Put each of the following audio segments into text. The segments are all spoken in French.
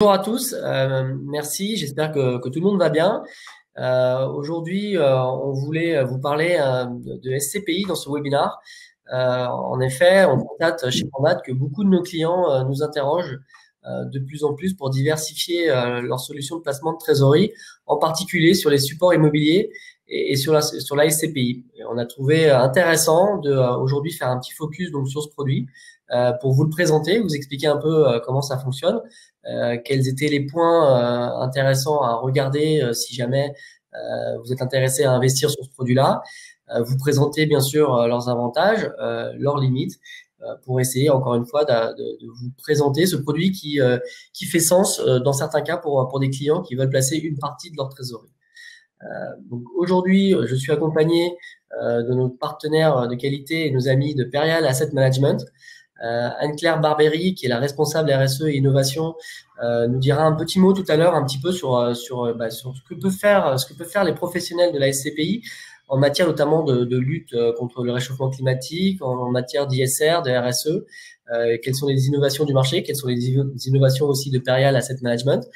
Bonjour à tous, merci, j'espère que tout le monde va bien. Aujourd'hui, on voulait vous parler de SCPI dans ce webinaire. En effet, on constate chez Pandat que beaucoup de nos clients nous interrogent de plus en plus pour diversifier leurs solutions de placement de trésorerie, en particulier sur les supports immobiliers et sur la SCPI. Et on a trouvé intéressant de aujourd'hui faire un petit focus donc sur ce produit pour vous le présenter, vous expliquer un peu comment ça fonctionne. Quels étaient les points intéressants à regarder si jamais vous êtes intéressé à investir sur ce produit-là. Vous présenter bien sûr leurs avantages, leurs limites, pour essayer encore une fois de vous présenter ce produit qui fait sens dans certains cas pour des clients qui veulent placer une partie de leur trésorerie. Donc aujourd'hui, je suis accompagné de nos partenaires de qualité et nos amis de Perial Asset Management. Anne-Claire Barberi, qui est la responsable RSE et innovation, nous dira un petit mot tout à l'heure, un petit peu sur ce que peuvent faire les professionnels de la SCPI en matière notamment de lutte contre le réchauffement climatique, en matière d'ISR, de RSE, quelles sont les innovations du marché, quelles sont les innovations aussi de Perial Asset Management.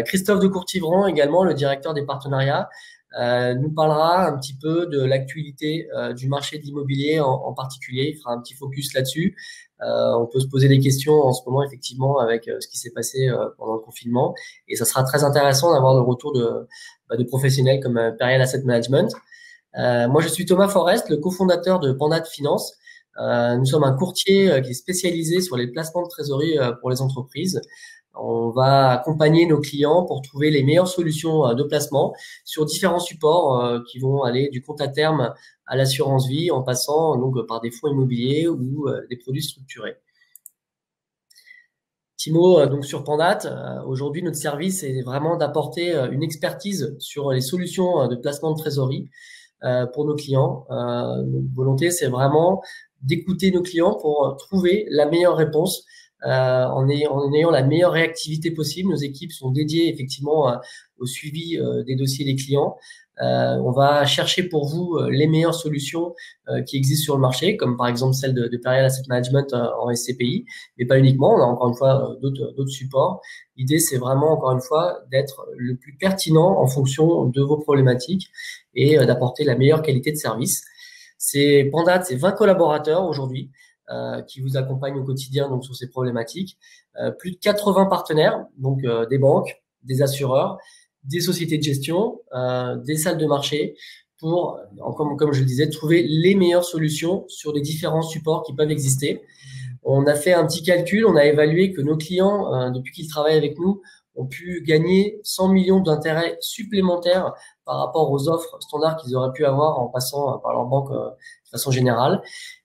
Christophe de Courtivran, également le directeur des partenariats, nous parlera un petit peu de l'actualité du marché de l'immobilier en particulier. Il fera un petit focus là-dessus. On peut se poser des questions en ce moment, effectivement, avec ce qui s'est passé pendant le confinement. Et ça sera très intéressant d'avoir le retour de professionnels comme Perial Asset Management. Moi, je suis Thomas Forest, le cofondateur de Pandat Finance. Nous sommes un courtier qui est spécialisé sur les placements de trésorerie pour les entreprises. On va accompagner nos clients pour trouver les meilleures solutions de placement sur différents supports qui vont aller du compte à terme à l'assurance vie en passant donc par des fonds immobiliers ou des produits structurés. Timo, donc sur Pandat, aujourd'hui notre service est vraiment d'apporter une expertise sur les solutions de placement de trésorerie pour nos clients. Notre volonté, c'est vraiment d'écouter nos clients pour trouver la meilleure réponse en ayant la meilleure réactivité possible. Nos équipes sont dédiées effectivement au suivi des dossiers des clients. On va chercher pour vous les meilleures solutions qui existent sur le marché, comme par exemple celle de Perial Asset Management en SCPI, mais pas uniquement. On a encore une fois d'autres supports. L'idée, c'est vraiment encore une fois d'être le plus pertinent en fonction de vos problématiques et d'apporter la meilleure qualité de service. Pandat, c'est 20 collaborateurs aujourd'hui qui vous accompagnent au quotidien donc sur ces problématiques. Plus de 80 partenaires, donc des banques, des assureurs, des sociétés de gestion, des salles de marché pour, comme je le disais, trouver les meilleures solutions sur les différents supports qui peuvent exister. On a fait un petit calcul, on a évalué que nos clients, depuis qu'ils travaillent avec nous, ont pu gagner 100 millions d'intérêts supplémentaires par rapport aux offres standards qu'ils auraient pu avoir en passant par leur banque de façon générale.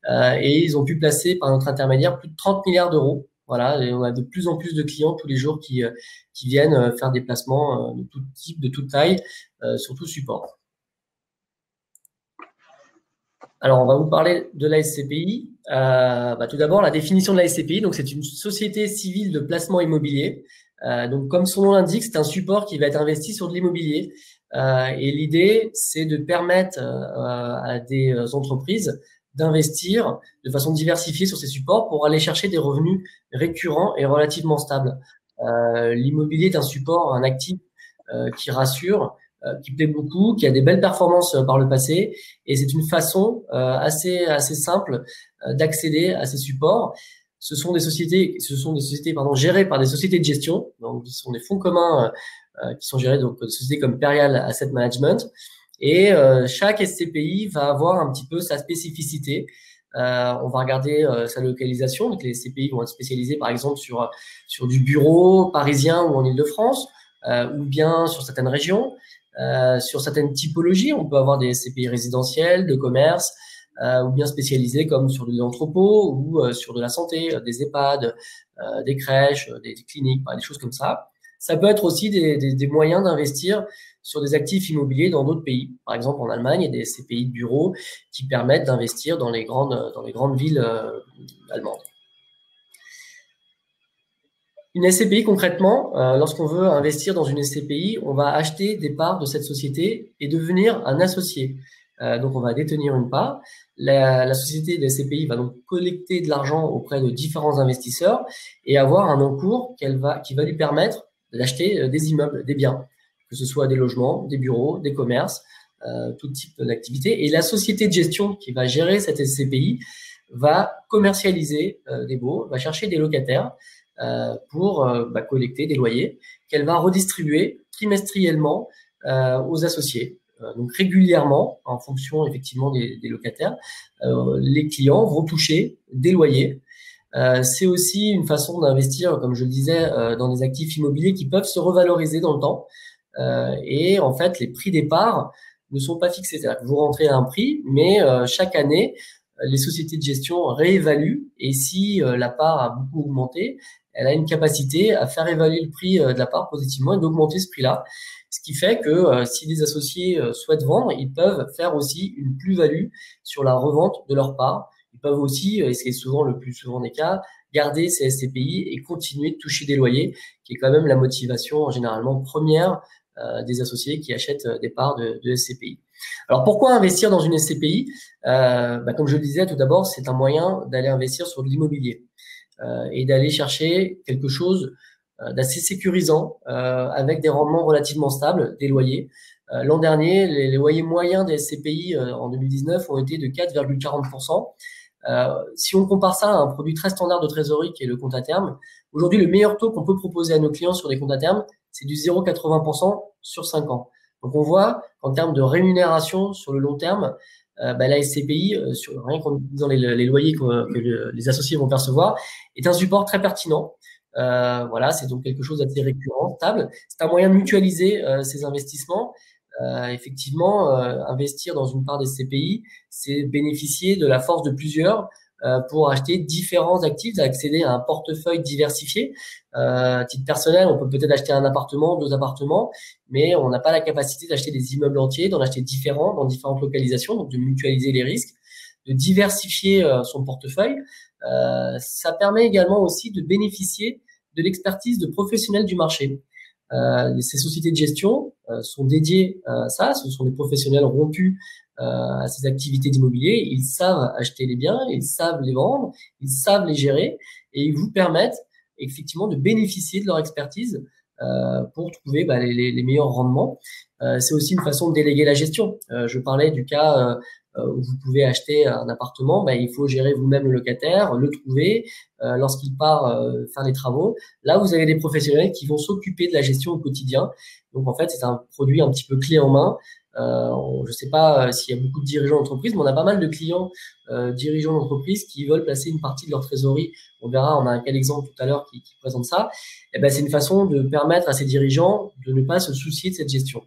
Et ils ont pu placer par notre intermédiaire plus de 30 milliards d'euros. Voilà, et on a de plus en plus de clients tous les jours qui viennent faire des placements de tout type, de toute taille, sur tout support. Alors, on va vous parler de la SCPI. Tout d'abord, la définition de la SCPI. Donc, c'est une société civile de placement immobilier. Donc, comme son nom l'indique, c'est un support qui va être investi sur de l'immobilier. Et l'idée, c'est de permettre à des entreprises d'investir de façon diversifiée sur ces supports pour aller chercher des revenus récurrents et relativement stables. L'immobilier est un support, un actif qui rassure, qui plaît beaucoup, qui a des belles performances par le passé, et c'est une façon assez simple d'accéder à ces supports. Ce sont des sociétés gérées par des sociétés de gestion, donc ce sont des fonds communs qui sont gérés donc de sociétés comme Perial Asset Management. Et chaque SCPI va avoir un petit peu sa spécificité. On va regarder sa localisation. Donc les SCPI vont être spécialisés par exemple sur du bureau parisien ou en Île-de-France, ou bien sur certaines régions. Sur certaines typologies, on peut avoir des SCPI résidentiels, de commerce, ou bien spécialisés comme sur de l'entrepôt ou sur de la santé, des EHPAD, des crèches, des cliniques, des choses comme ça. Ça peut être aussi des moyens d'investir sur des actifs immobiliers dans d'autres pays. Par exemple, en Allemagne, il y a des SCPI de bureaux qui permettent d'investir dans les grandes villes allemandes. Une SCPI, concrètement, lorsqu'on veut investir dans une SCPI, on va acheter des parts de cette société et devenir un associé. Donc, on va détenir une part. La société de SCPI va donc collecter de l'argent auprès de différents investisseurs et avoir un encours qui va lui permettre d'acheter des immeubles, des biens, que ce soit des logements, des bureaux, des commerces, tout type d'activité. Et la société de gestion qui va gérer cette SCPI va commercialiser des baux, va chercher des locataires pour collecter des loyers qu'elle va redistribuer trimestriellement aux associés. Donc régulièrement, en fonction effectivement des locataires, les clients vont toucher des loyers. C'est aussi une façon d'investir, comme je le disais, dans des actifs immobiliers qui peuvent se revaloriser dans le temps. Et en fait, les prix des parts ne sont pas fixés. C'est-à-dire que vous rentrez à un prix, mais chaque année, les sociétés de gestion réévaluent. Et si la part a beaucoup augmenté, elle a une capacité à faire évaluer le prix de la part positivement et d'augmenter ce prix-là. Ce qui fait que si les associés souhaitent vendre, ils peuvent faire aussi une plus-value sur la revente de leur part. Ils peuvent aussi, et c'est souvent le plus souvent des cas, garder ces SCPI et continuer de toucher des loyers, qui est quand même la motivation généralement première des associés qui achètent des parts de SCPI. Alors pourquoi investir dans une SCPI? Comme je le disais tout d'abord, c'est un moyen d'aller investir sur de l'immobilier et d'aller chercher quelque chose d'assez sécurisant avec des rendements relativement stables, des loyers. L'an dernier, les loyers moyens des SCPI en 2019 ont été de 4,40%. Si on compare ça à un produit très standard de trésorerie qui est le compte à terme, aujourd'hui, le meilleur taux qu'on peut proposer à nos clients sur des comptes à terme, c'est du 0,80% sur 5 ans. Donc, on voit qu'en termes de rémunération sur le long terme, la SCPI, rien qu'en utilisant les loyers que les associés vont percevoir, est un support très pertinent. Voilà, c'est donc quelque chose d'assez récurrent, stable. C'est un moyen de mutualiser ces investissements. Effectivement, investir dans une part des SCPI, c'est bénéficier de la force de plusieurs pour acheter différents actifs, accéder à un portefeuille diversifié. À titre personnel, on peut peut-être acheter un appartement, 2 appartements, mais on n'a pas la capacité d'acheter des immeubles entiers, d'en acheter différents dans différentes localisations, donc de mutualiser les risques, de diversifier son portefeuille. Ça permet également aussi de bénéficier de l'expertise de professionnels du marché. Ces sociétés de gestion sont dédiées à ça. Ce sont des professionnels rompus à ces activités d'immobilier. Ils savent acheter les biens, ils savent les vendre, ils savent les gérer et ils vous permettent effectivement de bénéficier de leur expertise pour trouver les meilleurs rendements. C'est aussi une façon de déléguer la gestion. Je parlais du cas où vous pouvez acheter un appartement, il faut gérer vous-même le locataire, le trouver lorsqu'il part faire les travaux. Là, vous avez des professionnels qui vont s'occuper de la gestion au quotidien. Donc, en fait, c'est un produit un petit peu clé en main. Je ne sais pas s'il y a beaucoup de dirigeants d'entreprise, mais on a pas mal de clients dirigeants d'entreprise qui veulent placer une partie de leur trésorerie. On verra, on a un cas d'exemple tout à l'heure qui présente ça. C'est une façon de permettre à ces dirigeants de ne pas se soucier de cette gestion.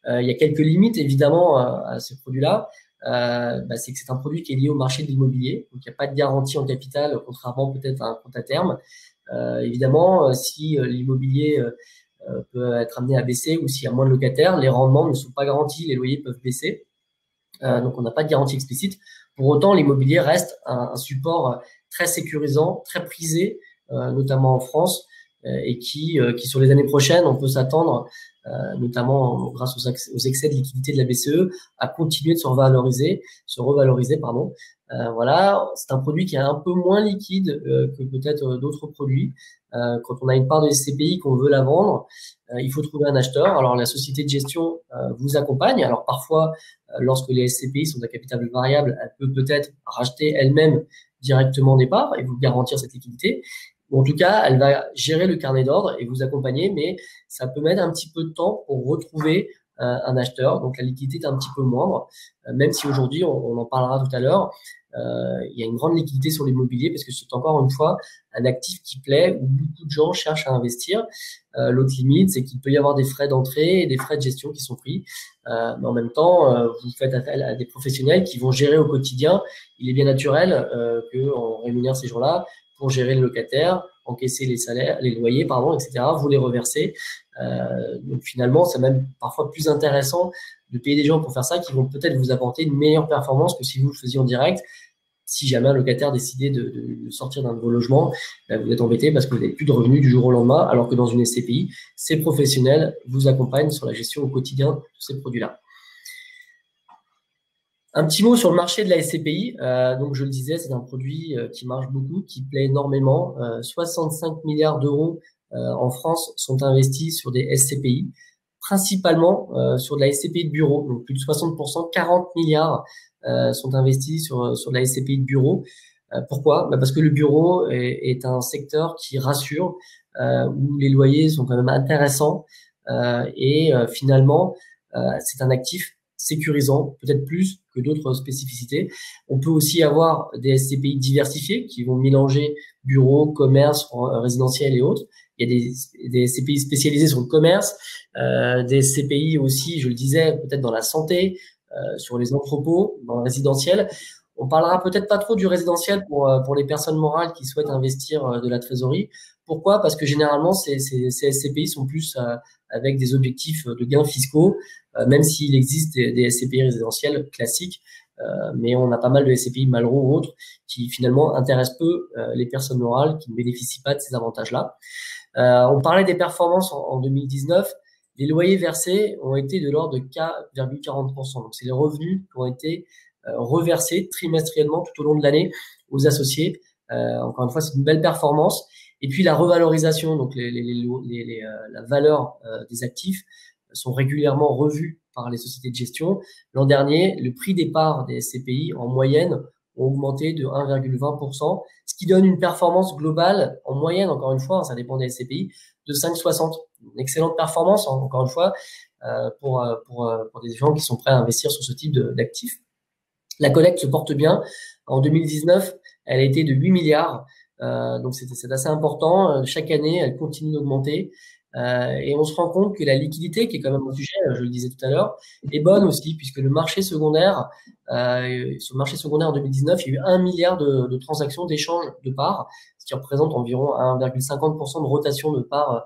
Il y a quelques limites, évidemment, à ce produit-là. C'est que c'est un produit qui est lié au marché de l'immobilier, donc il n'y a pas de garantie en capital, contrairement peut-être à un compte à terme. Évidemment, si l'immobilier peut être amené à baisser ou s'il y a moins de locataires, les rendements ne sont pas garantis, les loyers peuvent baisser. Donc on n'a pas de garantie explicite. Pour autant, l'immobilier reste un support très sécurisant, très prisé, notamment en France, et qui sur les années prochaines, on peut s'attendre, notamment grâce aux excès de liquidité de la BCE, à continuer de se revaloriser. Voilà, c'est un produit qui est un peu moins liquide que peut-être d'autres produits. Quand on a une part de SCPI qu'on veut la vendre, il faut trouver un acheteur. Alors la société de gestion vous accompagne. Alors parfois, lorsque les SCPI sont à capital variable, elle peut peut-être racheter elle-même directement des parts et vous garantir cette liquidité. Ou en tout cas, elle va gérer le carnet d'ordre et vous accompagner, mais ça peut mettre un petit peu de temps pour retrouver un acheteur. Donc la liquidité est un petit peu moindre, même si aujourd'hui, on en parlera tout à l'heure, il y a une grande liquidité sur l'immobilier parce que c'est encore une fois un actif qui plaît où beaucoup de gens cherchent à investir. L'autre limite, c'est qu'il peut y avoir des frais d'entrée et des frais de gestion qui sont pris. Mais en même temps, vous faites appel à des professionnels qui vont gérer au quotidien. Il est bien naturel qu'on rémunère ces gens-là pour gérer le locataire, encaisser les salaires, les loyers, etc. Vous les reversez. Donc finalement, c'est même parfois plus intéressant de payer des gens pour faire ça qui vont peut-être vous apporter une meilleure performance que si vous le faisiez en direct. Si jamais un locataire décidait de sortir d'un de vos logements, vous êtes embêté parce que vous n'avez plus de revenus du jour au lendemain, alors que dans une SCPI, ces professionnels vous accompagnent sur la gestion au quotidien de ces produits-là. Un petit mot sur le marché de la SCPI. Donc, je le disais, c'est un produit qui marche beaucoup, qui plaît énormément. 65 milliards d'euros en France sont investis sur des SCPI, principalement sur de la SCPI de bureau. Donc plus de 60%, 40 milliards sont investis sur de la SCPI de bureau. Pourquoi? Parce que le bureau est un secteur qui rassure, où les loyers sont quand même intéressants et finalement, c'est un actif sécurisant, peut-être plus que d'autres spécificités. On peut aussi avoir des SCPI diversifiés qui vont mélanger bureau, commerce, résidentiel et autres. Il y a des SCPI spécialisés sur le commerce, des SCPI aussi, je le disais, peut-être dans la santé, sur les entrepôts, dans le résidentiel. On parlera peut-être pas trop du résidentiel pour les personnes morales qui souhaitent investir de la trésorerie. Pourquoi? Parce que généralement, ces SCPI sont plus avec des objectifs de gains fiscaux, même s'il existe des SCPI résidentiels classiques, mais on a pas mal de SCPI Malraux ou autres qui finalement intéressent peu les personnes morales qui ne bénéficient pas de ces avantages-là. On parlait des performances en 2019. Les loyers versés ont été de l'ordre de 4,40%. Donc, c'est les revenus qui ont été reversés trimestriellement tout au long de l'année aux associés. Encore une fois, c'est une belle performance. Et puis la revalorisation, donc la valeur des actifs sont régulièrement revues par les sociétés de gestion. L'an dernier, le prix des parts des SCPI en moyenne ont augmenté de 1,20%, ce qui donne une performance globale en moyenne, encore une fois, ça dépend des SCPI, de 5,60. Une excellente performance, encore une fois, pour des gens qui sont prêts à investir sur ce type d'actifs. La collecte se porte bien. En 2019, elle a été de 8 milliards. Donc c'est assez important. Chaque année, elle continue d'augmenter. Et on se rend compte que la liquidité, qui est quand même un sujet, je le disais tout à l'heure, est bonne aussi, puisque le marché secondaire, sur le marché secondaire en 2019, il y a eu 1 milliard de transactions d'échange de parts, ce qui représente environ 1,50% de rotation de parts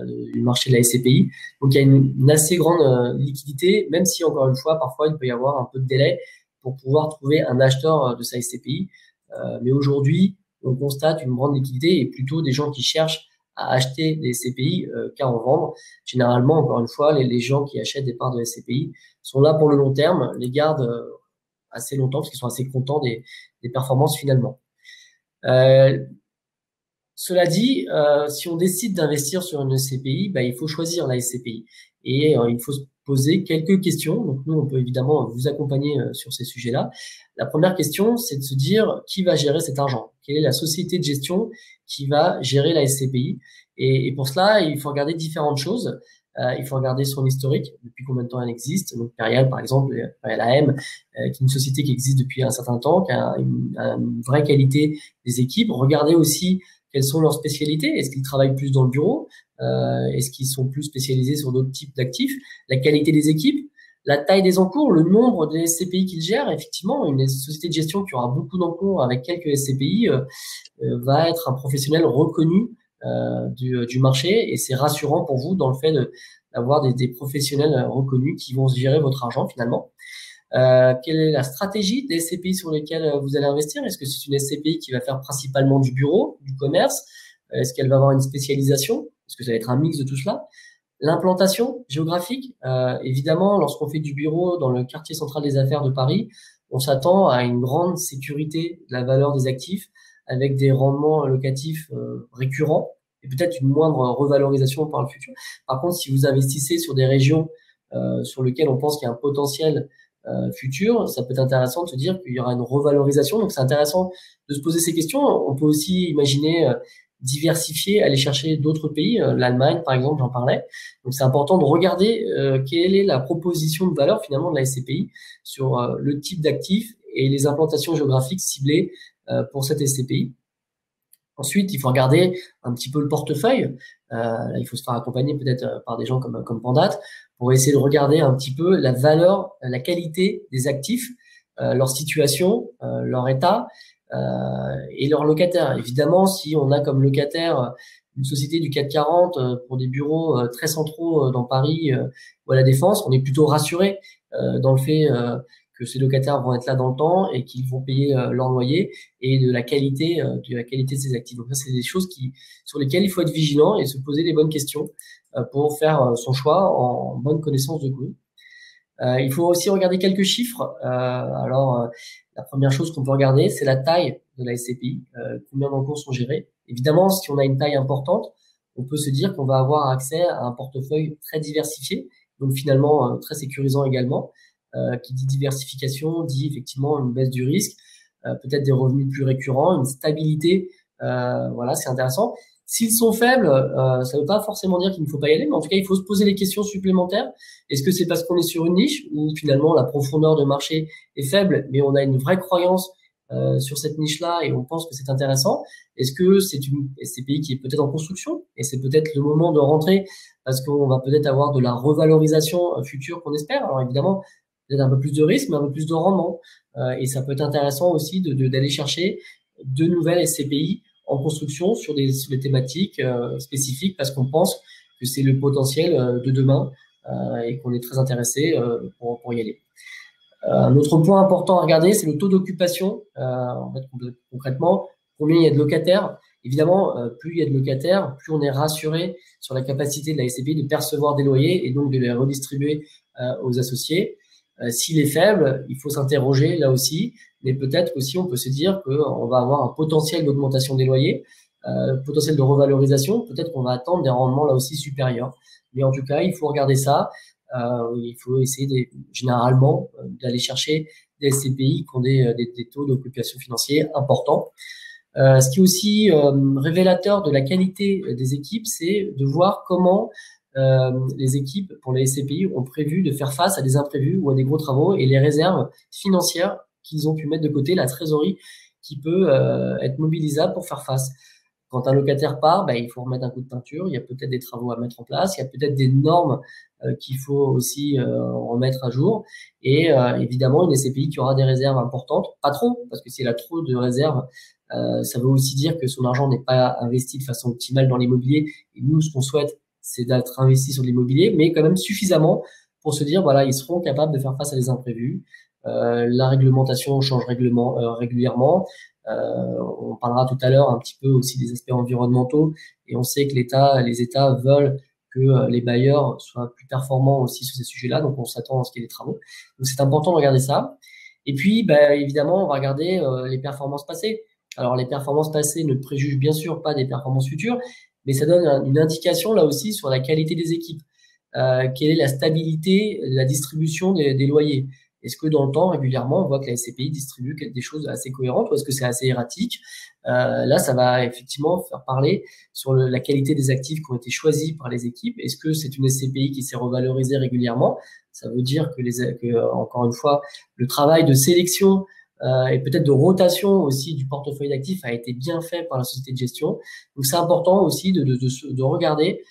du marché de la SCPI. Donc il y a une assez grande liquidité, même si encore une fois, parfois il peut y avoir un peu de délai pour pouvoir trouver un acheteur de sa SCPI. Mais aujourd'hui, on constate une grande liquidité et plutôt des gens qui cherchent à acheter des SCPI qu'à en vendre. Généralement, encore une fois, les gens qui achètent des parts de SCPI sont là pour le long terme, les gardent assez longtemps parce qu'ils sont assez contents des performances finalement. Cela dit, si on décide d'investir sur une SCPI, il faut choisir la SCPI et il faut se poser quelques questions. Donc nous, on peut évidemment vous accompagner sur ces sujets-là. La première question, c'est de se dire qui va gérer cet argent? Quelle est la société de gestion qui va gérer la SCPI? Et pour cela, il faut regarder différentes choses. Il faut regarder son historique, depuis combien de temps elle existe. Donc Perial, par exemple, Perial AM, qui est une société qui existe depuis un certain temps, qui a une vraie qualité des équipes. Regardez aussi quelles sont leurs spécialités. Est-ce qu'ils travaillent plus dans le bureau? Est-ce qu'ils sont plus spécialisés sur d'autres types d'actifs? La qualité des équipes, la taille des encours, le nombre de SCPI qu'ils gèrent. Effectivement, une société de gestion qui aura beaucoup d'encours avec quelques SCPI va être un professionnel reconnu du marché, et c'est rassurant pour vous dans le fait d'avoir des professionnels reconnus qui vont gérer votre argent finalement. Quelle est la stratégie des SCPI sur lesquelles vous allez investir? Est-ce que c'est une SCPI qui va faire principalement du bureau, du commerce? Est-ce qu'elle va avoir une spécialisation? Est-ce que ça va être un mix de tout cela? L'implantation géographique, évidemment, lorsqu'on fait du bureau dans le quartier central des affaires de Paris, on s'attend à une grande sécurité de la valeur des actifs avec des rendements locatifs récurrents et peut-être une moindre revalorisation par le futur. Par contre, si vous investissez sur des régions sur lesquelles on pense qu'il y a un potentiel futur, ça peut être intéressant de se dire qu'il y aura une revalorisation. Donc, c'est intéressant de se poser ces questions. On peut aussi imaginer diversifier, aller chercher d'autres pays, l'Allemagne par exemple, j'en parlais. Donc c'est important de regarder quelle est la proposition de valeur finalement de la SCPI sur le type d'actifs et les implantations géographiques ciblées pour cette SCPI. Ensuite, il faut regarder un petit peu le portefeuille. Là, il faut se faire accompagner peut-être par des gens comme Pandat pour essayer de regarder un petit peu la valeur, la qualité des actifs, leur situation, leur état, et leurs locataires. Évidemment, si on a comme locataire une société du CAC 40 pour des bureaux très centraux dans Paris ou à La Défense, on est plutôt rassuré dans le fait que ces locataires vont être là dans le temps et qu'ils vont payer leur loyer et de la qualité de ces actifs. Donc ça, c'est des choses sur lesquelles il faut être vigilant et se poser les bonnes questions pour faire son choix en bonne connaissance de cause. Il faut aussi regarder quelques chiffres. La première chose qu'on peut regarder, c'est la taille de la SCPI, combien d'encours sont gérés. Évidemment, si on a une taille importante, on peut se dire qu'on va avoir accès à un portefeuille très diversifié, donc finalement très sécurisant également. Qui dit diversification dit effectivement une baisse du risque, peut-être des revenus plus récurrents, une stabilité. Voilà, c'est intéressant. S'ils sont faibles, ça ne veut pas forcément dire qu'il ne faut pas y aller, mais en tout cas, il faut se poser des questions supplémentaires. Est-ce que c'est parce qu'on est sur une niche où finalement la profondeur de marché est faible, mais on a une vraie croyance sur cette niche-là et on pense que c'est intéressant? Est-ce que c'est une SCPI qui est peut-être en construction et c'est peut-être le moment de rentrer parce qu'on va peut-être avoir de la revalorisation future qu'on espère? Alors évidemment, peut-être un peu plus de risque, mais un peu plus de rendement. Et ça peut être intéressant aussi d'aller chercher de nouvelles SCPI en construction sur des thématiques spécifiques parce qu'on pense que c'est le potentiel de demain et qu'on est très intéressé pour y aller. Un autre point important à regarder, c'est le taux d'occupation. En fait, concrètement, combien il y a de locataires. Évidemment, plus il y a de locataires, plus on est rassuré sur la capacité de la SCPI de percevoir des loyers et donc de les redistribuer aux associés. S'il est faible, il faut s'interroger là aussi, mais peut-être aussi on peut se dire qu'on va avoir un potentiel d'augmentation des loyers, potentiel de revalorisation, peut-être qu'on va attendre des rendements là aussi supérieurs. Mais en tout cas, il faut regarder ça. Il faut essayer généralement d'aller chercher des SCPI qui ont des taux d'occupation financiers importants. Ce qui est aussi révélateur de la qualité des équipes, c'est de voir comment les équipes pour les SCPI ont prévu de faire face à des imprévus ou à des gros travaux et les réserves financières qu'ils ont pu mettre de côté, la trésorerie qui peut être mobilisable pour faire face. Quand un locataire part, il faut remettre un coup de peinture, il y a peut-être des travaux à mettre en place, il y a peut-être des normes qu'il faut aussi remettre à jour et évidemment une SCPI qui aura des réserves importantes, pas trop, parce que s'il a trop de réserves, ça veut aussi dire que son argent n'est pas investi de façon optimale dans l'immobilier et nous, ce qu'on souhaite, c'est d'être investi sur l'immobilier, mais quand même suffisamment pour se dire, voilà, ils seront capables de faire face à des imprévus. La réglementation change régulièrement. On parlera tout à l'heure un petit peu aussi des aspects environnementaux et on sait que les États veulent que les bailleurs soient plus performants aussi sur ces sujets-là, donc on s'attend à ce qu'il y ait des travaux. Donc c'est important de regarder ça. Et puis, évidemment, on va regarder les performances passées. Alors les performances passées ne préjugent bien sûr pas des performances futures, mais ça donne une indication là aussi sur la qualité des équipes. Quelle est la stabilité, la distribution des loyers? Est-ce que dans le temps, régulièrement, on voit que la SCPI distribue des choses assez cohérentes ou est-ce que c'est assez erratique? Là, ça va effectivement faire parler sur la qualité des actifs qui ont été choisis par les équipes. Est-ce que c'est une SCPI qui s'est revalorisée régulièrement? Ça veut dire encore une fois, le travail de sélection et peut-être de rotation aussi du portefeuille d'actifs a été bien fait par la société de gestion. Donc, c'est important aussi de regarder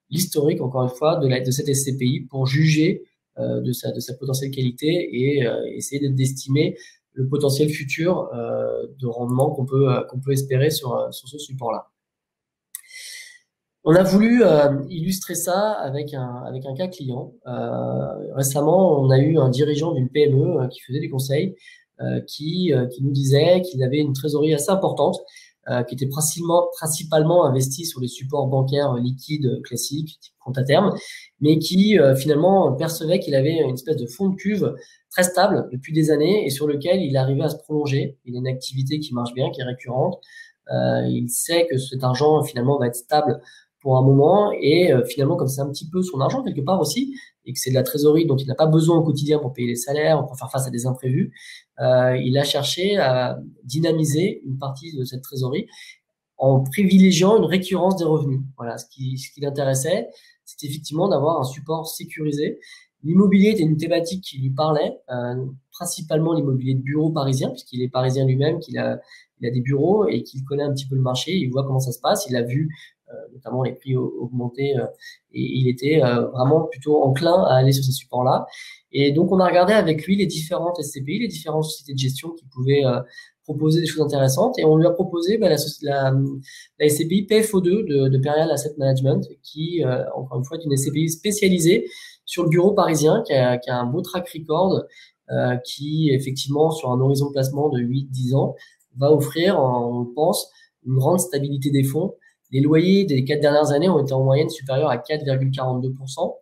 l'historique, encore une fois, de cette SCPI pour juger de sa potentielle qualité et essayer d'estimer le potentiel futur de rendement qu'on peut espérer sur ce support-là. On a voulu illustrer ça avec un cas client. Récemment, on a eu un dirigeant d'une PME qui faisait des conseils, qui nous disait qu'il avait une trésorerie assez importante, qui était principalement investie sur les supports bancaires liquides classiques, type compte à terme, mais qui finalement percevait qu'il avait une espèce de fond de cuve très stable depuis des années et sur lequel il arrivait à se prolonger. Il a une activité qui marche bien, qui est récurrente. Il sait que cet argent finalement va être stable pour un moment et finalement comme c'est un petit peu son argent quelque part aussi et que c'est de la trésorerie dont il n'a pas besoin au quotidien pour payer les salaires, pour faire face à des imprévus, il a cherché à dynamiser une partie de cette trésorerie en privilégiant une récurrence des revenus. Voilà, ce qui l'intéressait, c'était effectivement d'avoir un support sécurisé. L'immobilier était une thématique qui lui parlait, principalement l'immobilier de bureau parisien, puisqu'il est parisien lui-même, il a des bureaux et qu'il connaît un petit peu le marché, il voit comment ça se passe, il a vu notamment les prix augmenter et il était vraiment plutôt enclin à aller sur ces supports-là. Et donc, on a regardé avec lui les différentes SCPI, les différentes sociétés de gestion qui pouvaient proposer des choses intéressantes et on lui a proposé la SCPI PFO2 de Perial Asset Management qui, encore une fois, est une SCPI spécialisée sur le bureau parisien qui a un beau track record qui, effectivement, sur un horizon de placement de 8-10 ans, va offrir, on pense, une grande stabilité des fonds. Les loyers des 4 dernières années ont été en moyenne supérieurs à 4,42%.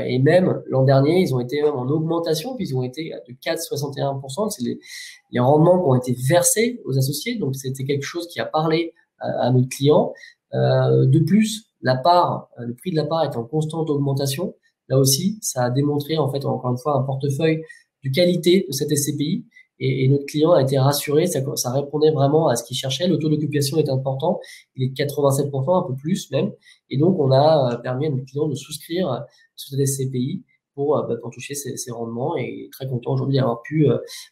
Et même l'an dernier, ils ont été même en augmentation, puis ils ont été de 4,61%. C'est les rendements qui ont été versés aux associés. Donc, c'était quelque chose qui a parlé à notre client. De plus, le prix de la part est en constante augmentation. Là aussi, ça a démontré, en fait, encore une fois, un portefeuille de qualité de cette SCPI. Et notre client a été rassuré, ça répondait vraiment à ce qu'il cherchait. Le taux d'occupation est important, il est de 87%, un peu plus même. Et donc, on a permis à notre client de souscrire sur cette SCPI pour toucher ces rendements, et très content aujourd'hui d'avoir pu,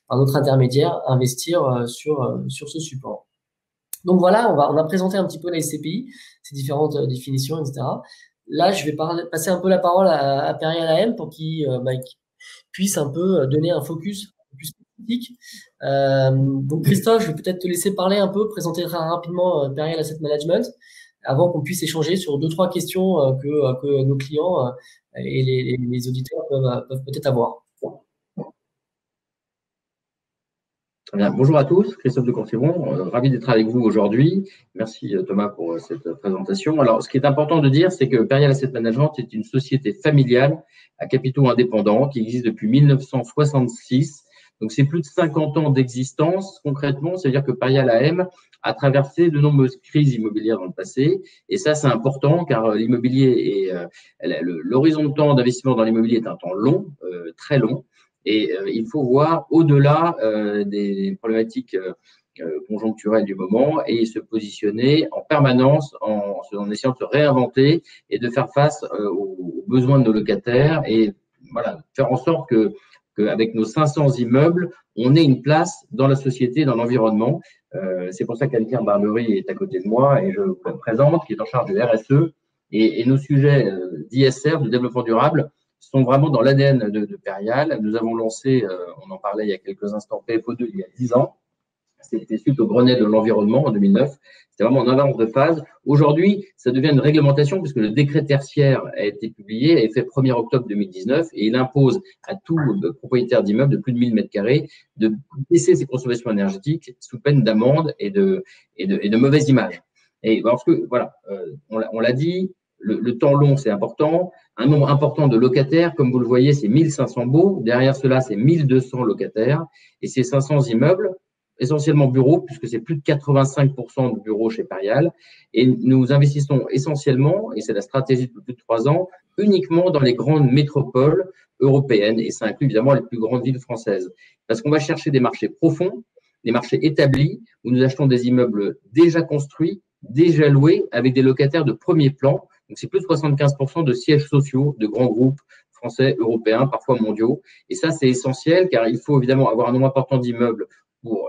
par notre intermédiaire, investir sur ce support. Donc voilà, on a présenté un petit peu la SCPI, ses différentes définitions, etc. Là, je vais passer un peu la parole à Perial AM pour qu'il puisse un peu donner un focus plus spécifique. Donc Christophe, je vais peut-être te laisser parler un peu, présenter très rapidement Perial Asset Management, avant qu'on puisse échanger sur 2-3 questions que nos clients et les auditeurs peuvent peut-être avoir. Bien, bonjour à tous, Christophe de Courcivron, ravi d'être avec vous aujourd'hui. Merci Thomas pour cette présentation. Alors, ce qui est important de dire, c'est que Perial Asset Management est une société familiale à capitaux indépendants qui existe depuis 1966. Donc, c'est plus de 50 ans d'existence. Concrètement, c'est-à-dire que Perial AM a traversé de nombreuses crises immobilières dans le passé. Et ça, c'est important car l'immobilier l'horizon de temps d'investissement dans l'immobilier est un temps long, très long. Et il faut voir au-delà des problématiques conjoncturelles du moment et se positionner en permanence en essayant de se réinventer et de faire face aux besoins de nos locataires et voilà, faire en sorte qu'avec nos 500 immeubles, on ait une place dans la société, dans l'environnement. C'est pour ça qu'Anne-Claire Barbery est à côté de moi et je vous présente, qui est en charge du RSE et nos sujets d'ISR, de développement durable, sont vraiment dans l'ADN de Perial. Nous avons lancé, on en parlait il y a quelques instants, PFO2 il y a 10 ans. C'était suite au Grenelle de l'environnement en 2009. C'était vraiment en avance de phase. Aujourd'hui, ça devient une réglementation puisque le décret tertiaire a été publié, a été fait 1er octobre 2019 et il impose à tout propriétaire d'immeuble de plus de 1000 m² de baisser ses consommations énergétiques sous peine d'amende et de mauvaise image. Et parce que, voilà, on l'a dit, le temps long, c'est important. Un nombre important de locataires, comme vous le voyez, c'est 1500 baux. Derrière cela, c'est 1200 locataires. Et ces 500 immeubles, essentiellement bureaux, puisque c'est plus de 85% de bureaux chez Perial. Et nous investissons essentiellement, et c'est la stratégie depuis plus de 3 ans, uniquement dans les grandes métropoles européennes. Et ça inclut évidemment les plus grandes villes françaises. Parce qu'on va chercher des marchés profonds, des marchés établis, où nous achetons des immeubles déjà construits, déjà loués, avec des locataires de premier plan. Donc, c'est plus de 75% de sièges sociaux de grands groupes français, européens, parfois mondiaux. Et ça, c'est essentiel car il faut évidemment avoir un nombre important d'immeubles pour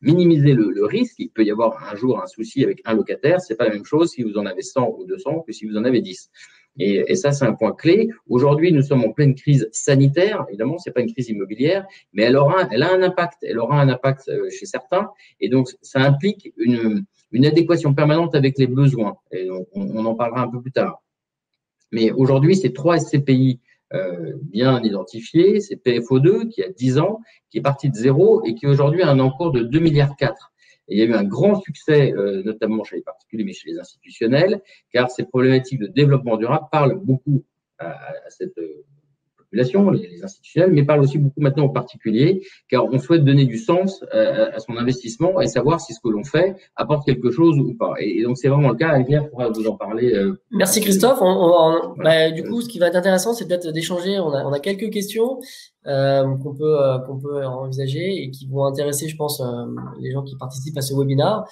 minimiser le risque. Il peut y avoir un jour un souci avec un locataire. C'est pas la même chose si vous en avez 100 ou 200 que si vous en avez 10. Et ça, c'est un point clé. Aujourd'hui, nous sommes en pleine crise sanitaire. Évidemment, c'est pas une crise immobilière, mais elle a un impact. Elle aura un impact chez certains. Et donc, ça implique une adéquation permanente avec les besoins. Et on en parlera un peu plus tard. Mais aujourd'hui, c'est 3 SCPI bien identifiés. C'est PFO2 qui a 10 ans, qui est parti de zéro et qui aujourd'hui a un encours de 2,4 milliards. Et il y a eu un grand succès, notamment chez les particuliers, mais chez les institutionnels, car ces problématiques de développement durable parlent beaucoup à cette population, les institutionnels, mais parlent aussi beaucoup maintenant aux particuliers, car on souhaite donner du sens à son investissement et savoir si ce que l'on fait apporte quelque chose ou pas. Et donc, c'est vraiment le cas. Anne-Claire pourra vous en parler. Merci Christophe. Du coup, ce qui va être intéressant, c'est peut-être d'échanger. On a quelques questions qu'on peut envisager et qui vont intéresser, je pense, les gens qui participent à ce webinaire.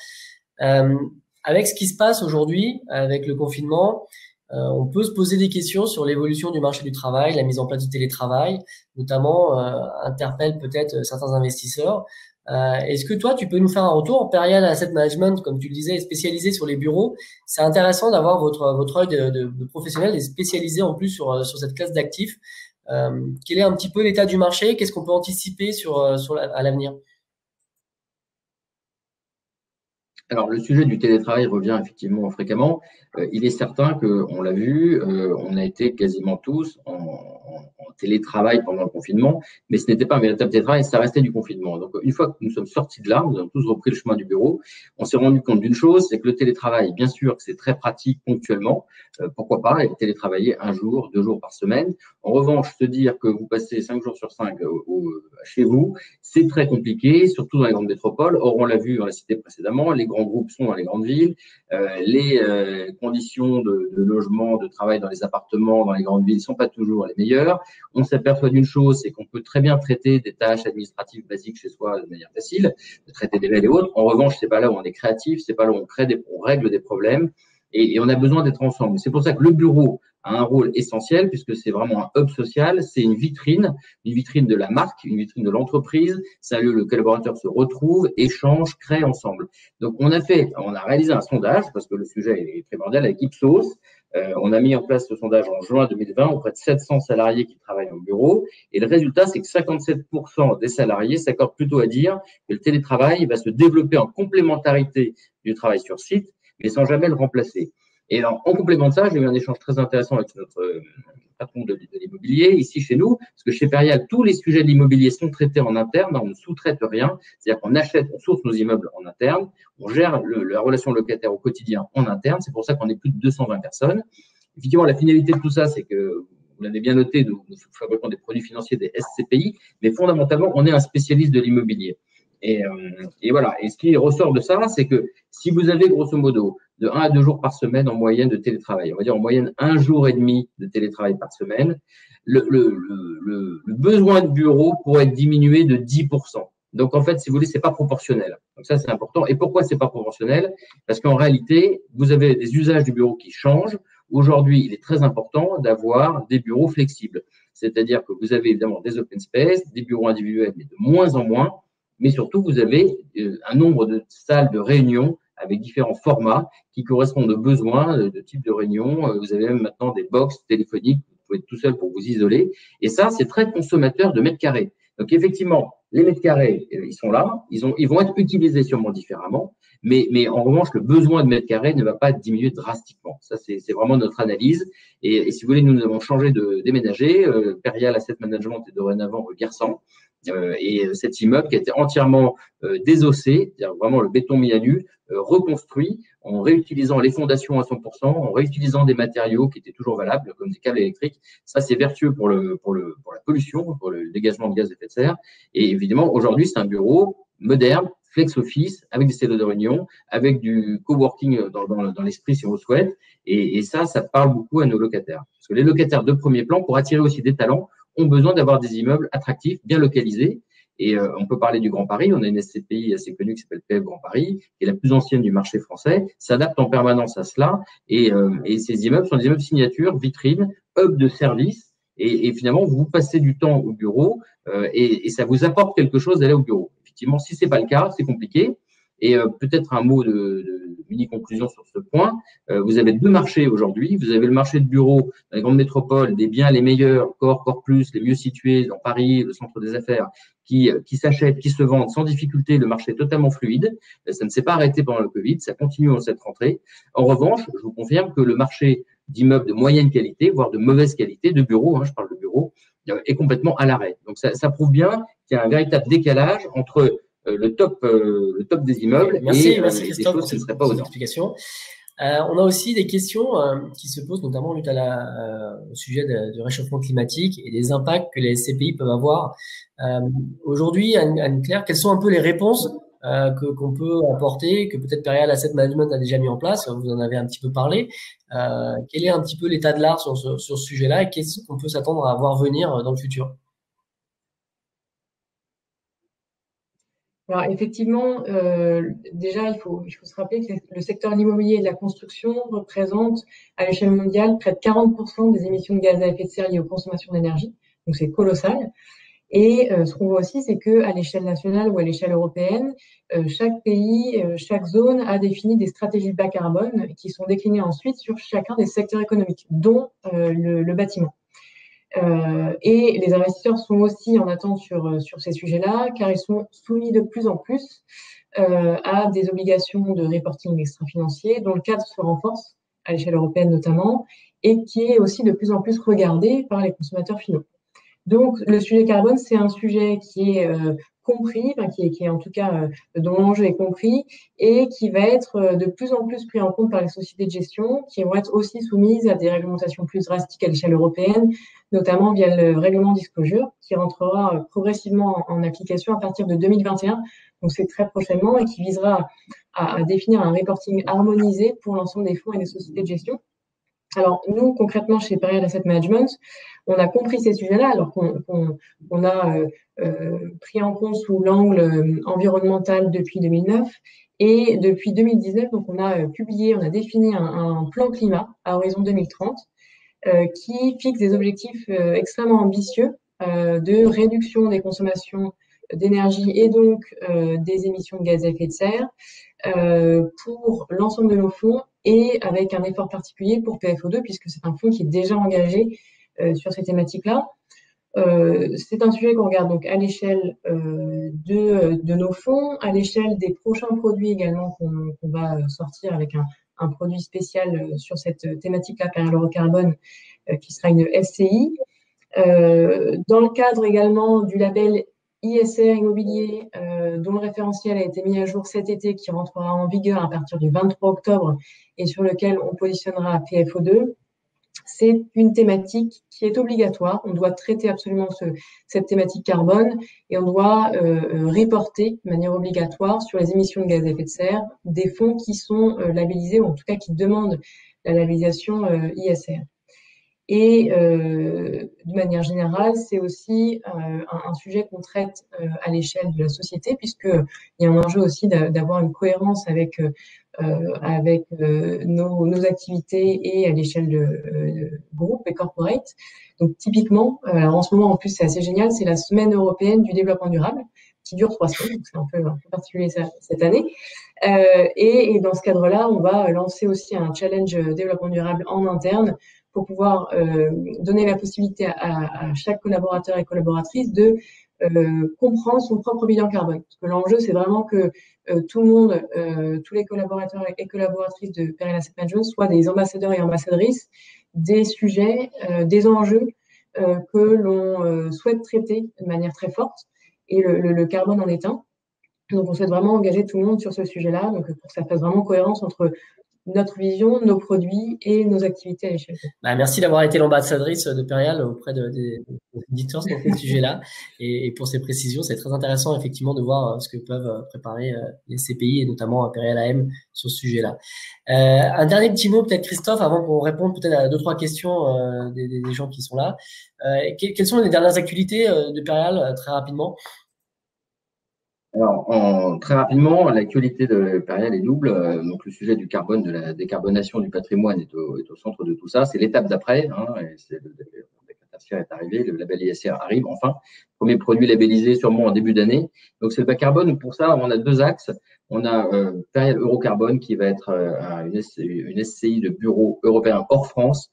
Avec ce qui se passe aujourd'hui, avec le confinement, on peut se poser des questions sur l'évolution du marché du travail, la mise en place du télétravail, notamment interpelle peut-être certains investisseurs. Est-ce que toi, tu peux nous faire un retour? Perial Asset Management, comme tu le disais, est spécialisé sur les bureaux. C'est intéressant d'avoir votre œil de professionnel et spécialisé en plus sur cette classe d'actifs. Quel est un petit peu l'état du marché? Qu'est-ce qu'on peut anticiper à l'avenir? Alors, le sujet du télétravail revient effectivement fréquemment. Il est certain qu'on l'a vu, on a été quasiment tous en télétravail pendant le confinement, mais ce n'était pas un véritable télétravail, ça restait du confinement. Donc, une fois que nous sommes sortis de là, nous avons tous repris le chemin du bureau, on s'est rendu compte d'une chose, c'est que le télétravail, bien sûr que c'est très pratique ponctuellement, pourquoi pas télétravailler 1 jour, 2 jours par semaine. En revanche, se dire que vous passez 5 jours sur 5 chez vous, c'est très compliqué, surtout dans les grandes métropoles. Or, on l'a vu, on l'a cité précédemment, les grands groupes sont dans les grandes villes, les conditions de logement, de travail dans les appartements, dans les grandes villes ne sont pas toujours les meilleures. On s'aperçoit d'une chose, c'est qu'on peut très bien traiter des tâches administratives basiques chez soi de manière facile, de traiter des mails et autres. En revanche, c'est pas là où on est créatif, c'est pas là où on règle des problèmes. Et on a besoin d'être ensemble. C'est pour ça que le bureau a un rôle essentiel, puisque c'est vraiment un hub social, c'est une vitrine de la marque, une vitrine de l'entreprise. C'est un lieu où le collaborateur se retrouve, échange, crée ensemble. Donc, on a réalisé un sondage, parce que le sujet est primordial, avec Ipsos. On a mis en place ce sondage en juin 2020 auprès de 700 salariés qui travaillent au bureau. Et le résultat, c'est que 57% des salariés s'accordent plutôt à dire que le télétravail va se développer en complémentarité du travail sur site, mais sans jamais le remplacer. Et alors, en complément de ça, j'ai eu un échange très intéressant avec notre patron de l'immobilier ici chez nous, parce que chez Perial, tous les sujets de l'immobilier sont traités en interne, on ne sous-traite rien, c'est-à-dire qu'on achète, on source nos immeubles en interne, on gère la relation locataire au quotidien en interne, c'est pour ça qu'on est plus de 220 personnes. Effectivement, la finalité de tout ça, c'est que, vous l'avez bien noté, nous fabriquons des produits financiers, des SCPI, mais fondamentalement, on est un spécialiste de l'immobilier. Et voilà. Et ce qui ressort de ça, c'est que si vous avez grosso modo de 1 à 2 jours par semaine en moyenne de télétravail, on va dire en moyenne 1 jour et demi de télétravail par semaine, le besoin de bureau pourrait être diminué de 10%. Donc en fait, si vous voulez, c'est pas proportionnel. Donc ça, c'est important. Et pourquoi c'est pas proportionnel? Parce qu'en réalité, vous avez des usages du bureau qui changent. Aujourd'hui, il est très important d'avoir des bureaux flexibles. C'est-à-dire que vous avez évidemment des open space, des bureaux individuels, mais de moins en moins. Mais surtout, vous avez un nombre de salles de réunion avec différents formats qui correspondent aux besoins de type de réunion. Vous avez même maintenant des box téléphoniques, vous pouvez être tout seul pour vous isoler. Et ça, c'est très consommateur de mètres carrés. Donc, effectivement, les mètres carrés, ils sont là, ils vont être utilisés sûrement différemment, mais en revanche, le besoin de mètres carrés ne va pas diminuer drastiquement. Ça, c'est vraiment notre analyse. Et si vous voulez, nous avons changé de déménager. Perial Asset Management est dorénavant rue Garçon. Et cet immeuble qui a été entièrement désossé, c'est-à-dire vraiment le béton mis à nu, reconstruit en réutilisant les fondations à 100%, en réutilisant des matériaux qui étaient toujours valables, comme des câbles électriques. Ça, c'est vertueux pour la pollution, pour le dégagement de gaz à effet de serre. Et évidemment, aujourd'hui, c'est un bureau moderne, flex office, avec des cellules de réunion, avec du coworking dans l'esprit, si on le souhaite. Et ça parle beaucoup à nos locataires. Parce que les locataires de premier plan, pour attirer aussi des talents, ont besoin d'avoir des immeubles attractifs, bien localisés. Et on peut parler du Grand Paris. On a une SCPI assez connue qui s'appelle PF Grand Paris, qui est la plus ancienne du marché français, s'adapte en permanence à cela. Et ces immeubles sont des immeubles signature, vitrines, hub de service. Et finalement, vous passez du temps au bureau et ça vous apporte quelque chose d'aller au bureau. Effectivement, si c'est pas le cas, c'est compliqué. Et peut-être un mot de mini-conclusion sur ce point. Vous avez 2 marchés aujourd'hui. Vous avez le marché de bureaux dans les grandes métropoles, des biens les meilleurs, Core Plus, les mieux situés dans Paris, le centre des affaires, qui s'achètent, qui se vendent sans difficulté. Le marché est totalement fluide. Ça ne s'est pas arrêté pendant le Covid. Ça continue en cette rentrée. En revanche, je vous confirme que le marché d'immeubles de moyenne qualité, voire de mauvaise qualité, de bureaux, je parle de bureaux, est complètement à l'arrêt. Donc, ça prouve bien qu'il y a un véritable décalage entre le top des immeubles merci des Christophe choses qui ne seraient pas pour aux cette normes. explication. On a aussi des questions qui se posent notamment au sujet du réchauffement climatique et des impacts que les SCPI peuvent avoir. Aujourd'hui, Anne-Claire, quelles sont un peu les réponses qu'on peut apporter, que peut-être Perial Asset Management a déjà mis en place? Vous en avez un petit peu parlé. Quel est un petit peu l'état de l'art sur ce sujet-là et qu'est-ce qu'on peut s'attendre à voir venir dans le futur? Alors effectivement, déjà, il faut se rappeler que le secteur de l'immobilier et de la construction représente à l'échelle mondiale près de 40% des émissions de gaz à effet de serre liées aux consommations d'énergie. Donc c'est colossal. Et ce qu'on voit aussi, c'est que à l'échelle nationale ou à l'échelle européenne, chaque pays, chaque zone a défini des stratégies de bas carbone qui sont déclinées ensuite sur chacun des secteurs économiques, dont le bâtiment. Et les investisseurs sont aussi en attente sur ces sujets-là, car ils sont soumis de plus en plus à des obligations de reporting extra-financier, dont le cadre se renforce, à l'échelle européenne notamment, et qui est aussi de plus en plus regardé par les consommateurs finaux. Donc, le sujet carbone, c'est un sujet qui est compris, qui est en tout cas dont l'enjeu est compris et qui va être de plus en plus pris en compte par les sociétés de gestion, qui vont être aussi soumises à des réglementations plus drastiques à l'échelle européenne, notamment via le règlement Disclosure, qui rentrera progressivement en application à partir de 2021, donc c'est très prochainement, et qui visera à définir un reporting harmonisé pour l'ensemble des fonds et des sociétés de gestion. Alors, nous, concrètement, chez Perial Asset Management, on a compris ces sujets-là, alors qu'on a pris en compte sous l'angle environnemental depuis 2009. Et depuis 2019, donc on a défini un plan climat à horizon 2030 qui fixe des objectifs extrêmement ambitieux de réduction des consommations d'énergie et donc des émissions de gaz à effet de serre pour l'ensemble de nos fonds et avec un effort particulier pour PFO2 puisque c'est un fonds qui est déjà engagé sur ces thématiques-là. C'est un sujet qu'on regarde donc à l'échelle de nos fonds, à l'échelle des prochains produits également qu'on va sortir avec un produit spécial sur cette thématique-là, Perial Eurocarbone, qui sera une SCI. Dans le cadre également du label ISR immobilier, dont le référentiel a été mis à jour cet été, qui rentrera en vigueur à partir du 23 octobre et sur lequel on positionnera PFO2, c'est une thématique qui est obligatoire. On doit traiter absolument cette thématique carbone et on doit reporter de manière obligatoire sur les émissions de gaz à effet de serre des fonds qui sont labellisés, ou en tout cas qui demandent la labellisation ISR. Et de manière générale, c'est aussi un sujet qu'on traite à l'échelle de la société, puisqu'il y a un enjeu aussi d'avoir une cohérence avec nos activités et à l'échelle de groupe et corporate. Donc typiquement, alors en ce moment en plus c'est assez génial, c'est la semaine européenne du développement durable qui dure 3 semaines, donc c'est un peu particulier cette année. Et dans ce cadre-là, on va lancer aussi un challenge développement durable en interne pour pouvoir donner la possibilité à chaque collaborateur et collaboratrice de comprendre son propre bilan carbone. Parce que l'enjeu, c'est vraiment que tout le monde, tous les collaborateurs et collaboratrices de Perial Asset Management soient des ambassadeurs et ambassadrices des sujets, des enjeux que l'on souhaite traiter de manière très forte. Et le carbone en est un. Donc, on souhaite vraiment engager tout le monde sur ce sujet-là, donc pour que ça fasse vraiment cohérence entre notre vision, nos produits et nos activités à l'échelle. Merci d'avoir été l'ambassadrice de Perial auprès des éditeurs sur ce sujet-là et pour ces précisions. C'est très intéressant effectivement de voir ce que peuvent préparer les CPI et notamment Perial AM sur ce sujet-là. Un dernier petit mot peut-être Christophe avant qu'on réponde peut-être à 2-3 questions des gens qui sont là. Quelles sont les dernières actualités de Perial très rapidement? Alors, très rapidement, l'actualité de Perial est double. Donc, le sujet du carbone, de la décarbonation du patrimoine est au centre de tout ça. C'est l'étape d'après. Le tertiaire est arrivé, le label ISR arrive enfin. Premier produit labellisé sûrement en début d'année. Donc, c'est le bas carbone. Pour ça, on a 2 axes. On a Perial Eurocarbone qui va être une SCI de bureau européen hors France.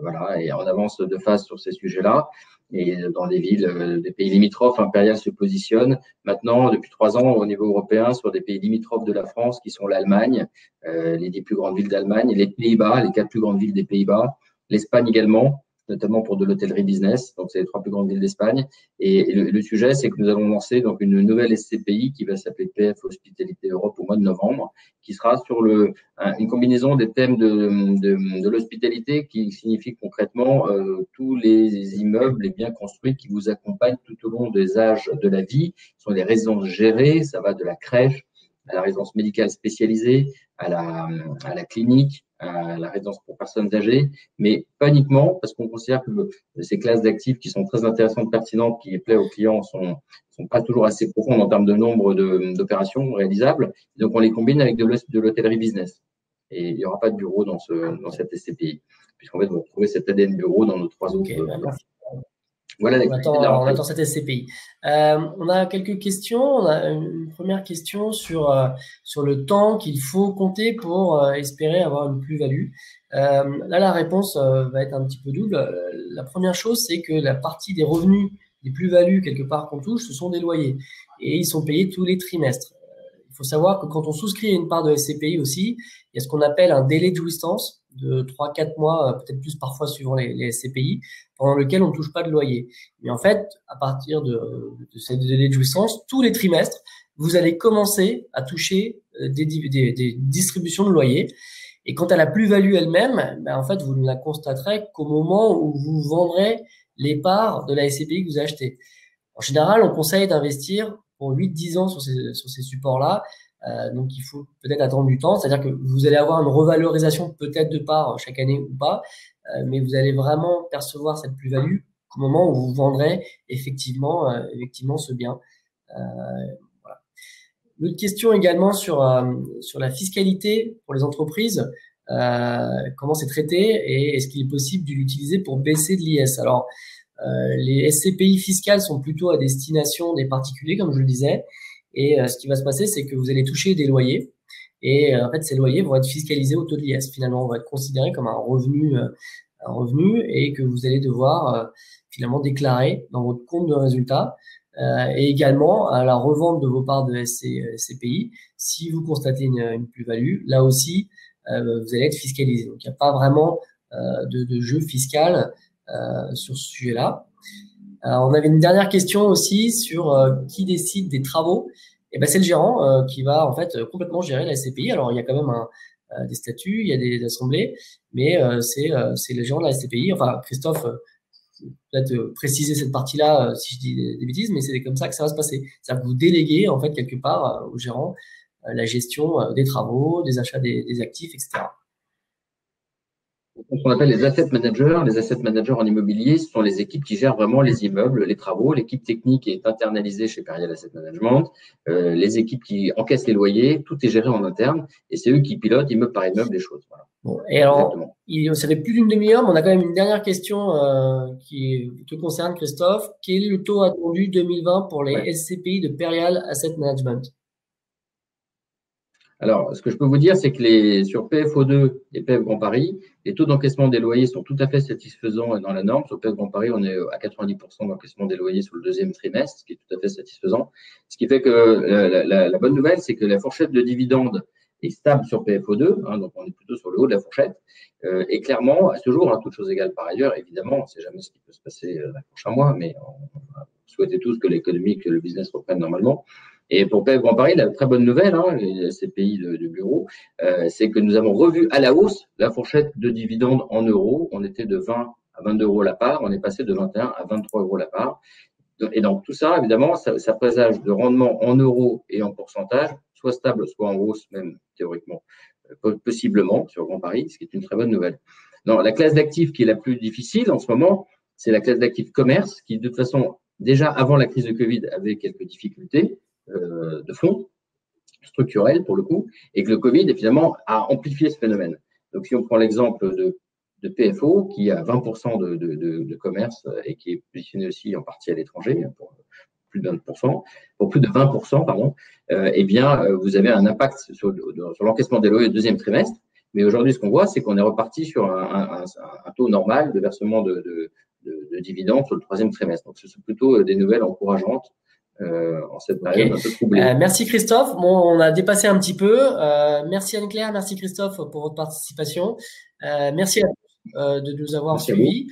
Voilà, et on avance de phase sur ces sujets-là. Et dans des villes, des pays limitrophes, Perial se positionne maintenant depuis 3 ans au niveau européen sur des pays limitrophes de la France qui sont l'Allemagne, les 10 plus grandes villes d'Allemagne, les Pays-Bas, les 4 plus grandes villes des Pays-Bas, l'Espagne également, notamment pour de l'hôtellerie business. Donc, c'est les 3 plus grandes villes d'Espagne. Et le sujet, c'est que nous allons lancer donc une nouvelle SCPI qui va s'appeler PF Hospitalité Europe au mois de novembre, qui sera sur une combinaison des thèmes de l'hospitalité qui signifie concrètement tous les immeubles, les biens construits qui vous accompagnent tout au long des âges de la vie. Ce sont des résidences gérées, ça va de la crèche à la résidence médicale spécialisée, à la clinique, à la résidence pour personnes âgées, mais pas uniquement parce qu'on considère que ces classes d'actifs qui sont très intéressantes, pertinentes, qui plaisent aux clients sont pas toujours assez profondes en termes de nombre d'opérations réalisables. Donc, on les combine avec de l'hôtellerie business. Et il n'y aura pas de bureau dans cette SCPI, puisqu'en fait, vous retrouvez cet ADN bureau dans nos 3 autres. Voilà, on attend cette SCPI. On a quelques questions. On a une première question sur le temps qu'il faut compter pour espérer avoir une plus-value. Là, la réponse va être un petit peu double. La première chose, c'est que la partie des revenus, des plus-values quelque part qu'on touche, ce sont des loyers. Et ils sont payés tous les trimestres. Il faut savoir que quand on souscrit une part de SCPI aussi, il y a ce qu'on appelle un délai de jouissance de 3-4 mois, peut-être plus parfois suivant les SCPI, pendant lequel on ne touche pas de loyer. Mais en fait, à partir de cette délai de jouissance, tous les trimestres, vous allez commencer à toucher des distributions de loyer. Et quant à la plus-value elle-même, en fait, vous ne la constaterez qu'au moment où vous vendrez les parts de la SCPI que vous achetez. En général, on conseille d'investir pour 8-10 ans sur ces supports-là. Donc, il faut peut-être attendre du temps. C'est-à-dire que vous allez avoir une revalorisation peut-être de parts chaque année ou pas, mais vous allez vraiment percevoir cette plus-value au moment où vous vendrez effectivement ce bien. Voilà. L'autre question également sur la fiscalité pour les entreprises. Comment c'est traité et est-ce qu'il est possible de l'utiliser pour baisser de l'IS? Alors, les SCPI fiscales sont plutôt à destination des particuliers, comme je le disais. Et ce qui va se passer, c'est que vous allez toucher des loyers. Et en fait, ces loyers vont être fiscalisés au taux de l'IS. Finalement, vont être considérés comme un revenu et que vous allez devoir finalement déclarer dans votre compte de résultat. Et également à la revente de vos parts de SCPI, si vous constatez une plus-value, là aussi, vous allez être fiscalisé. Donc, il n'y a pas vraiment de jeu fiscal sur ce sujet-là. On avait une dernière question aussi sur qui décide des travaux. Et ben, c'est le gérant qui va en fait complètement gérer la SCPI. Alors, il y a quand même des statuts, il y a des assemblées, mais c'est le gérant de la SCPI. Enfin, Christophe, peut-être préciser cette partie-là si je dis des bêtises, mais c'est comme ça que ça va se passer. C'est-à-dire que vous déléguez en fait quelque part au gérant la gestion des travaux, des achats des actifs, etc. Ce qu'on appelle les asset managers. Les asset managers en immobilier, ce sont les équipes qui gèrent vraiment les immeubles, les travaux. L'équipe technique est internalisée chez Perial Asset Management. Les équipes qui encaissent les loyers, tout est géré en interne et c'est eux qui pilotent immeuble par immeuble les choses. Voilà. Bon, et alors, ça fait plus d'une demi-heure, mais on a quand même une dernière question qui te concerne, Christophe. Quel est le taux attendu 2020 pour les SCPI de Perial Asset Management? Alors, ce que je peux vous dire, c'est que sur PFO2 et PF Grand Paris, les taux d'encaissement des loyers sont tout à fait satisfaisants et dans la norme. Sur PF Grand Paris, on est à 90% d'encaissement des loyers sur le deuxième trimestre, ce qui est tout à fait satisfaisant. Ce qui fait que la bonne nouvelle, c'est que la fourchette de dividendes est stable sur PFO2, donc on est plutôt sur le haut de la fourchette. Et clairement, à ce jour, toutes choses égales par ailleurs, évidemment, on ne sait jamais ce qui peut se passer dans les prochains mois, mais on souhaite tous que l'économie, que le business reprenne normalement. Et pour PF Grand Paris, la très bonne nouvelle, les CPI de bureau, c'est que nous avons revu à la hausse la fourchette de dividendes en euros. On était de 20 à 22 euros la part, on est passé de 21 à 23 euros la part. Et donc tout ça, évidemment, ça présage de rendement en euros et en pourcentage, soit stable, soit en hausse, même théoriquement, possiblement sur Grand Paris, ce qui est une très bonne nouvelle. Non, la classe d'actifs qui est la plus difficile en ce moment, c'est la classe d'actifs commerce, qui de toute façon, déjà avant la crise de Covid, avait quelques difficultés de fonds structurels pour le coup, et que le Covid, évidemment, a amplifié ce phénomène. Donc, si on prend l'exemple de PFO, qui a 20% de commerce et qui est positionné aussi en partie à l'étranger, pour plus de 20%, pour plus de 20%, pardon, eh bien, vous avez un impact sur l'encaissement des loyers au deuxième trimestre. Mais aujourd'hui, ce qu'on voit, c'est qu'on est reparti sur un taux normal de versement de dividendes sur le troisième trimestre. Donc, ce sont plutôt des nouvelles encourageantes en cette période un peu troublée. Merci Christophe. Bon, on a dépassé un petit peu. Merci Anne-Claire, merci Christophe pour votre participation. Merci à tous de nous avoir suivis.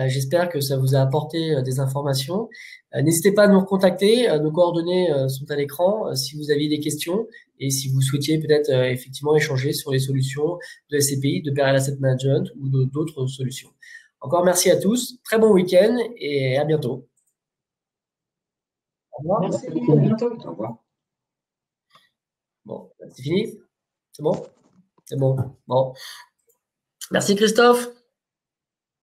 J'espère que ça vous a apporté des informations. N'hésitez pas à nous recontacter. Nos coordonnées sont à l'écran si vous aviez des questions et si vous souhaitiez peut-être effectivement échanger sur les solutions de SCPI, de Perial Asset Management ou d'autres solutions. Encore merci à tous. Très bon week-end et à bientôt. Au revoir. Merci, à bientôt. Au revoir. Bon, c'est fini? C'est bon? C'est bon. Bon. Merci Christophe.